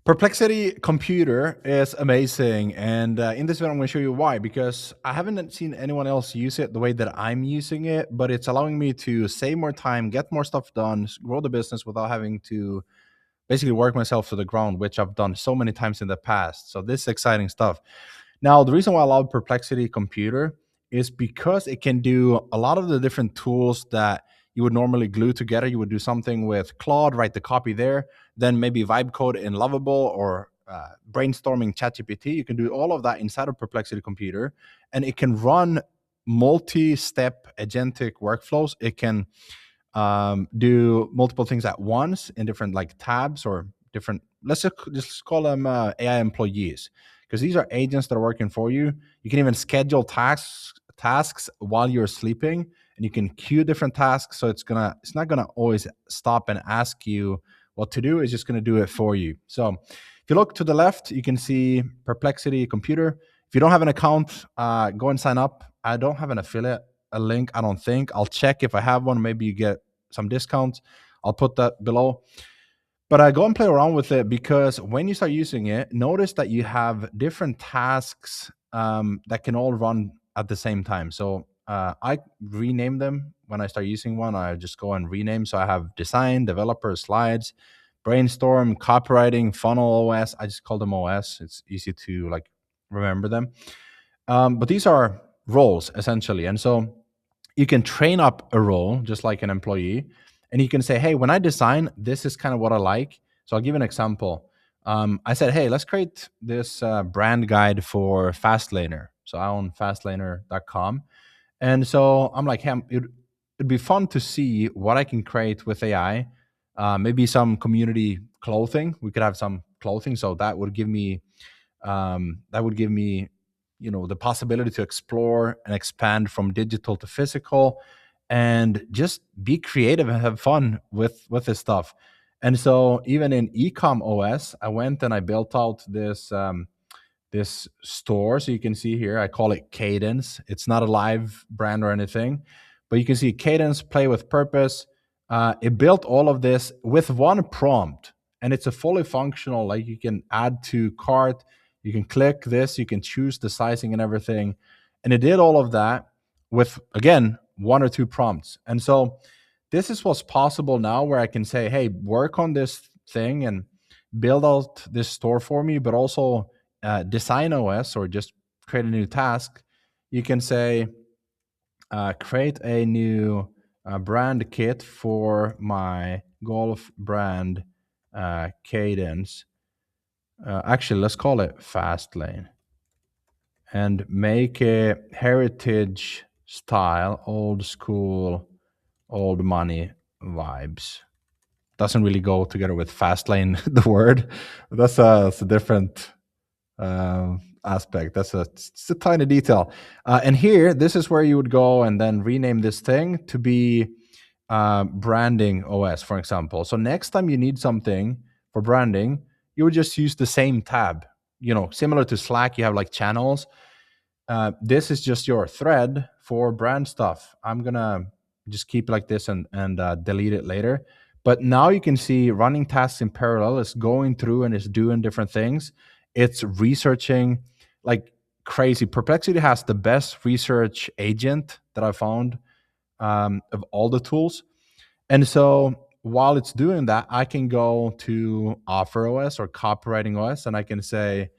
Perplexity computer is amazing, and in this video, I'm going to show you why. Because I haven't seen anyone else use it the way that I'm using it, but it's allowing me to save more time, get more stuff done, grow the business without having to basically work myself to the ground, which I've done so many times in the past. So this is exciting stuff. Now, the reason why I love Perplexity Computer is because it can do a lot of the different tools that you would normally glue together. You would do something with Claude, write the copy there, then maybe vibe code in Lovable or brainstorming ChatGPT. You can do all of that inside of Perplexity Computer, and it can run multi-step agentic workflows. It can do multiple things at once in different like tabs or different. Let's just call them AI employees, because these are agents that are working for you. You can even schedule tasks while you're sleeping, and you can queue different tasks. So it's not gonna always stop and ask you what to do. It's just gonna do it for you. So if you look to the left, you can see Perplexity Computer. If you don't have an account, go and sign up. I don't have an affiliate a link, I don't think. I'll check if I have one. Maybe you get some discounts. I'll put that below. But I go and play around with it, because when you start using it, notice that you have different tasks that can all run at the same time. So I rename them when I start using one. I just go and rename. So I have design, developer, slides, brainstorm, copywriting, funnel OS. I just call them OS. It's easy to like remember them. But these are roles essentially. And so you can train up a role just like an employee, and you can say, hey, when I design, this is kind of what I like. So I'll give an example. I said, hey, let's create this brand guide for Fastlaner. So I own fastlaner.com. And so I'm like, hey, it'd be fun to see what I can create with AI. Maybe some community clothing. We could have some clothing. So that would give me, the possibility to explore and expand from digital to physical, and just be creative and have fun with this stuff. And so even in ecom OS, I went and I built out this store. So you can see here, I call it Cadence. It's not a live brand or anything, but you can see Cadence, play with purpose. It built all of this with one prompt, and it's a fully functional, like you can add to cart, you can click this, you can choose the sizing and everything. And it did all of that with, again, one or two prompts. And so this is what's possible now, where I can say, hey, work on this thing and build out this store for me, but also design OS, or just create a new task. You can say, create a new brand kit for my golf brand Cadence. Actually, let's call it Fastlane, and make a heritage style, old school, old money vibes. Doesn't really go together with Fastlane, the word. That's a different aspect. It's a tiny detail. And here, this is where you would go and then rename this thing to be branding OS, for example. So next time you need something for branding, you would just use the same tab. Similar to Slack, you have like channels. This is just your thread for brand stuff. I'm gonna just keep it like this and delete it later. But now you can see running tasks in parallel. It's going through and it's doing different things. It's researching like crazy. Perplexity has the best research agent that I found of all the tools. And so while it's doing that, I can go to Offer OS or Copywriting OS, and I can say,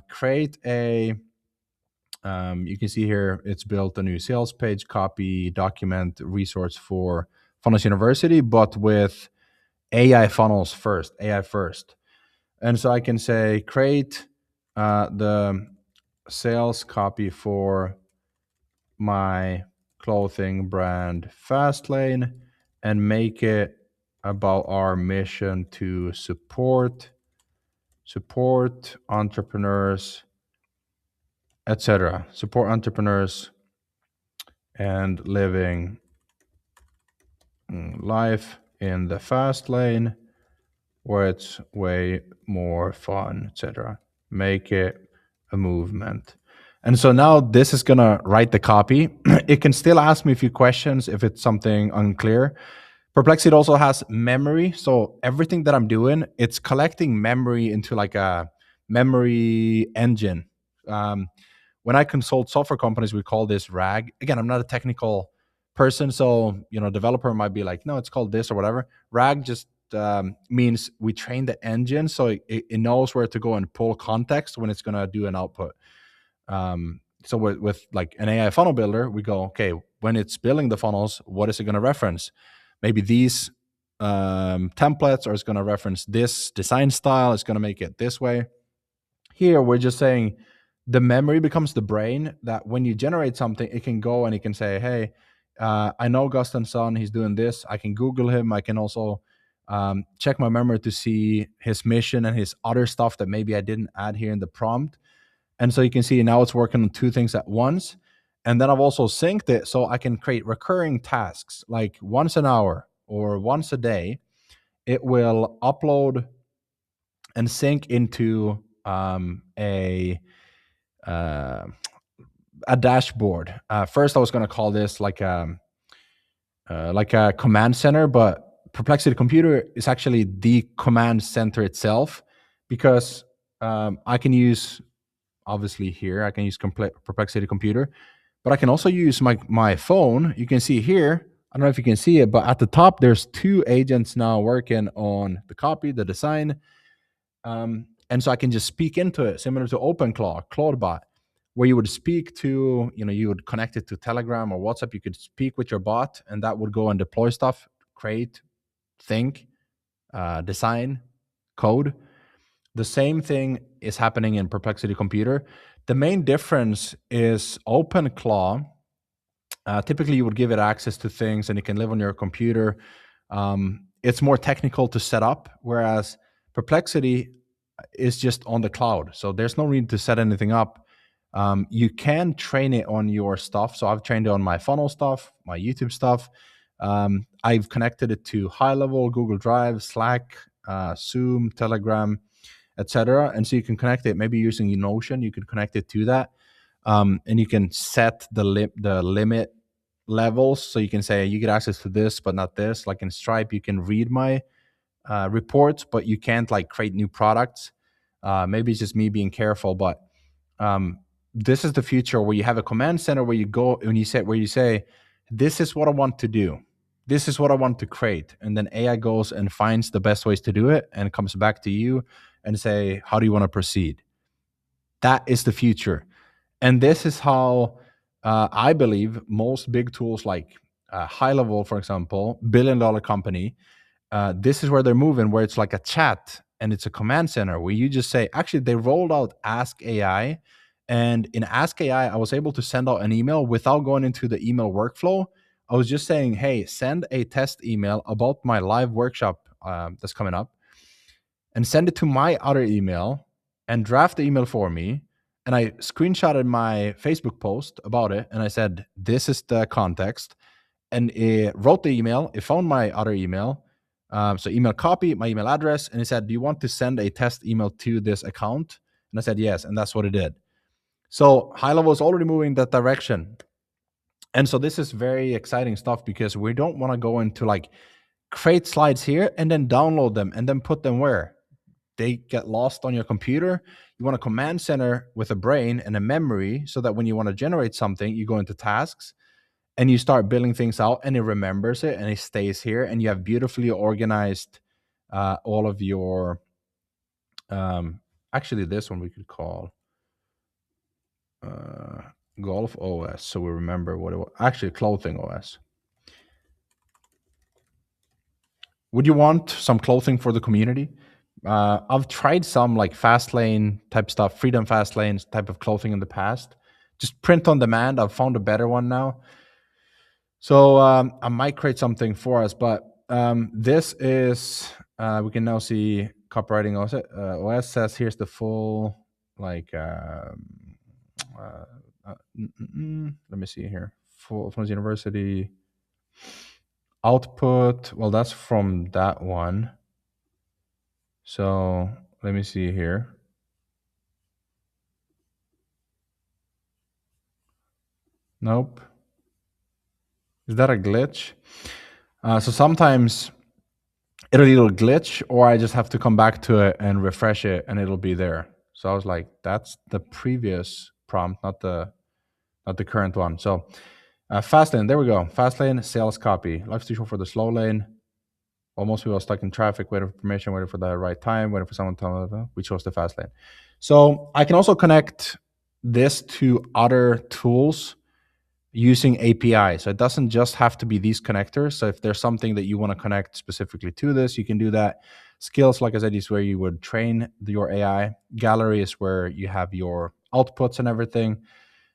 create a, you can see here, it's built a new sales page, copy, document, resource for Funnels University, but with AI funnels first, AI first. And so I can say, create the sales copy for my clothing brand Fastlane, and make it about our mission to support entrepreneurs, etc. Support entrepreneurs and living life in the fast lane, where it's way more fun, etc. Make it a movement. And so now this is gonna write the copy. It can still ask me a few questions if it's something unclear, Perplexity also has memory. So everything that I'm doing, it's collecting memory into like a memory engine. Um, when I consult software companies, we call this RAG. Again, I'm not a technical person, so developer might be like, no, it's called this or whatever. RAG just means we train the engine so it knows where to go and pull context when it's going to do an output. So with like an AI funnel builder, we go, okay, when it's building the funnels, what is it going to reference? Maybe these templates, or it's going to reference this design style. It's going to make it this way. Here, we're just saying the memory becomes the brain, that when you generate something, it can go and it can say, hey, I know Gusten's son, he's doing this. I can Google him. I can also check my memory to see his mission and his other stuff that maybe I didn't add here in the prompt. And so you can see now it's working on two things at once. And then I've also synced it so I can create recurring tasks like once an hour or once a day. It will upload and sync into uh, a dashboard. First, I was going to call this like a command center, but Perplexity Computer is actually the command center itself, because I can use, obviously here I can use Perplexity Computer, but I can also use my phone. You can see here, I don't know if you can see it, but at the top there's two agents now working on the copy, the design, and so I can just speak into it, similar to OpenClaw, CloudBot, where you would speak to, you would connect it to Telegram or WhatsApp. You could speak with your bot, and that would go and deploy stuff, create, think, design, code. The same thing is happening in Perplexity Computer. The main difference is OpenClaw. Typically, you would give it access to things, and it can live on your computer. It's more technical to set up, whereas Perplexity is just on the cloud. So there's no need to set anything up. You can train it on your stuff. So I've trained it on my funnel stuff, my YouTube stuff. I've connected it to high level Google Drive, Slack, Zoom, Telegram, etc. And so you can connect it, maybe using Notion, you can connect it to that. And you can set the limit levels. So you can say you get access to this, but not this. Like in Stripe, you can read my reports, but you can't like create new products. Maybe it's just me being careful, but this is the future where you have a command center where you go and you say, this is what I want to do. This is what I want to create. And then AI goes and finds the best ways to do it and comes back to you and say, how do you want to proceed? That is the future. And this is how I believe most big tools like High Level, for example, $1 billion company, this is where they're moving, where it's like a chat and it's a command center where you just say, actually, they rolled out Ask AI. And in Ask AI, I was able to send out an email without going into the email workflow. I was just saying, hey, send a test email about my live workshop that's coming up, and send it to my other email and draft the email for me. And I screenshotted my Facebook post about it. And I said, this is the context. And it wrote the email. It found my other email. So email copy, my email address. And it said, do you want to send a test email to this account? And I said, yes. And that's what it did. So High Level is already moving that direction. And so this is very exciting stuff, because we don't want to go into like create slides here and then download them and then put them where? They get lost on your computer. You want a command center with a brain and a memory, so that when you want to generate something, you go into tasks and you start building things out, and it remembers it and it stays here, and you have beautifully organized all of your actually this one we could call uh, golf OS, so we remember what it was. Actually, clothing OS. Would you want some clothing for the community? I've tried some like fast lane type stuff, freedom fast lanes type of clothing in the past. Just print on demand. I've found a better one now. So I might create something for us, but this is, we can now see copywriting OS says here's the full, like, let me see here. Full from University output. Well, that's from that one. So let me see here. Nope. Is that a glitch? So sometimes it'll glitch, or I just have to come back to it and refresh it, and it'll be there. So I was like, that's the previous prompt, not the current one. So fast lane, there we go. Fast lane, sales copy. Life's too short for the slow lane. While most people are stuck in traffic, waiting for permission, waiting for the right time, waiting for someone to tell them, we chose the fast lane. So I can also connect this to other tools using API. So it doesn't just have to be these connectors. So if there's something that you want to connect specifically to this, you can do that. Skills, like I said, is where you would train your AI. Gallery is where you have your outputs and everything.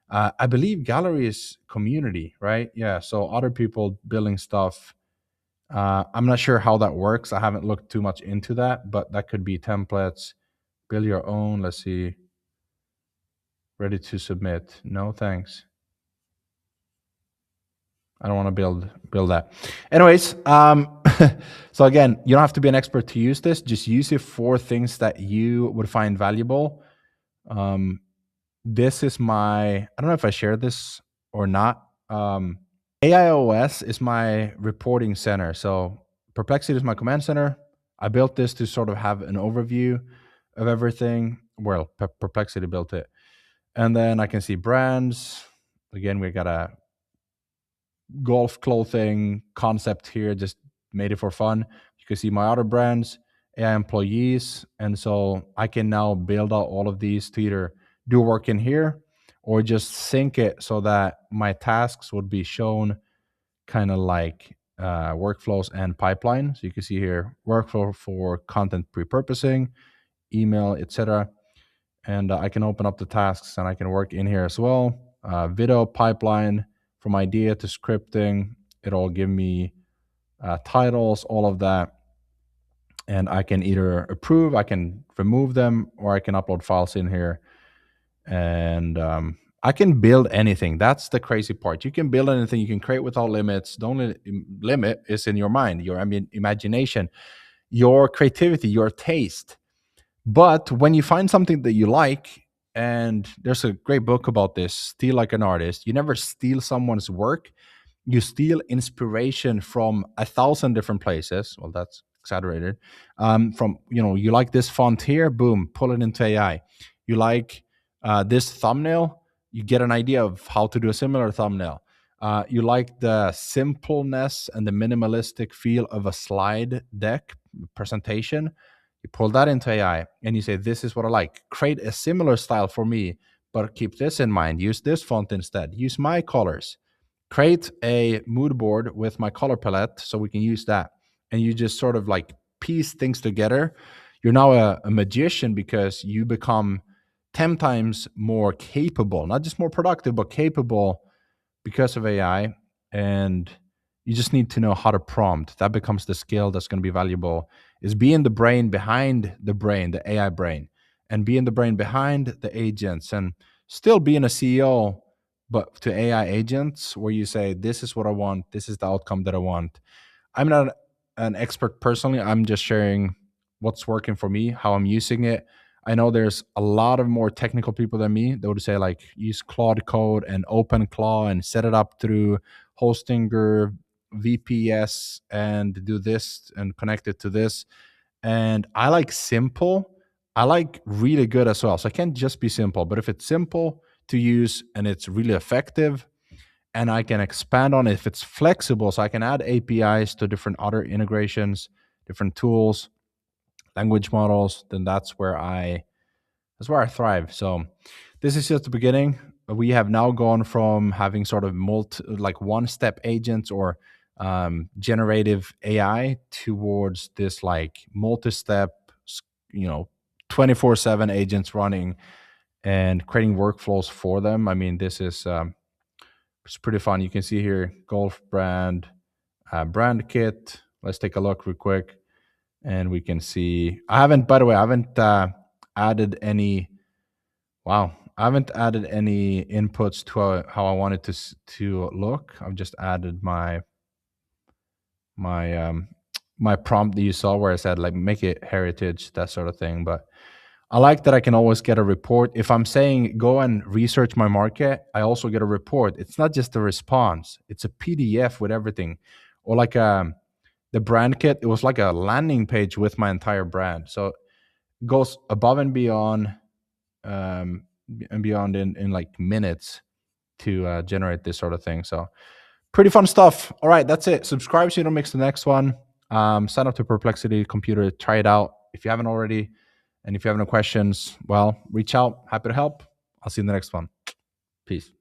I believe gallery is community, right? Yeah. So other people building stuff. I'm not sure how that works. I haven't looked too much into that, but that could be templates. Build your own. Let's see. Ready to submit. No, thanks. I don't want to build that. Anyways, so again, you don't have to be an expert to use this. Just use it for things that you would find valuable. Um, this is my. I don't know if I shared this or not. AIOS is my reporting center. So Perplexity is my command center. I built this to sort of have an overview of everything. Well, Perplexity built it, and then I can see brands. Again, we got a golf clothing concept here, just made it for fun. You can see my other brands, AI employees. And so I can now build out all of these to either do work in here or just sync it so that my tasks would be shown kind of like workflows and pipeline. So you can see here workflow for content pre-purposing, email, etc. And I can open up the tasks and I can work in here as well. Video pipeline from idea to scripting. It'll give me titles, all of that. And I can either approve, I can remove them, or I can upload files in here. And I can build anything. That's the crazy part. You can build anything. You can create without limits. The only limit is in your mind, your imagination, your creativity, your taste. But when you find something that you like, and there's a great book about this, Steal Like an Artist, you never steal someone's work. You steal inspiration from 1,000 different places. Well, that's exaggerated. From, you like this font here, boom, pull it into AI. You like this thumbnail, you get an idea of how to do a similar thumbnail. You like the simpleness and the minimalistic feel of a slide deck presentation. You pull that into AI and you say, this is what I like. Create a similar style for me, but keep this in mind. Use this font instead. Use my colors. Create a mood board with my color palette so we can use that. And you just sort of like piece things together. You're now a magician because you become 10 times more capable, not just more productive, but capable because of AI. And you just need to know how to prompt. That becomes the skill that's going to be valuable, is being the brain behind the brain, the AI brain, and being the brain behind the agents, and still being a CEO, but to AI agents where you say, this is what I want, this is the outcome that I want. I'm not an expert personally. I'm just sharing what's working for me, how I'm using it. I know there's a lot of more technical people than me that would say like use Claude Code and OpenClaw and set it up through Hostinger, VPS, and do this and connect it to this. And I like simple. I like really good as well. So I can't just be simple, but if it's simple to use and it's really effective, and I can expand on it if it's flexible, so I can add APIs to different other integrations, different tools, language models, then that's where I thrive. So this is just the beginning. We have now gone from having sort of like one-step agents or generative AI towards this like multi-step, 24/7 agents running and creating workflows for them. I mean, this is it's pretty fun. You can see here golf brand, brand kit. Let's take a look real quick, and we can see. By the way, I haven't added any. Wow, I haven't added any inputs to how I wanted to look. I've just added my my prompt that you saw where I said like make it heritage, that sort of thing. But I like that I can always get a report. If I'm saying go and research my market, I also get a report. It's not just a response, it's a PDF with everything. or like the brand kit. It was like a landing page with my entire brand. So it goes above and beyond in like minutes to generate this sort of thing. So pretty fun stuff. All right, that's it. Subscribe so you don't miss the next one. Sign up to Perplexity Computer. Try it out if you haven't already. And if you have any questions, well, reach out. Happy to help. I'll see you in the next one. Peace.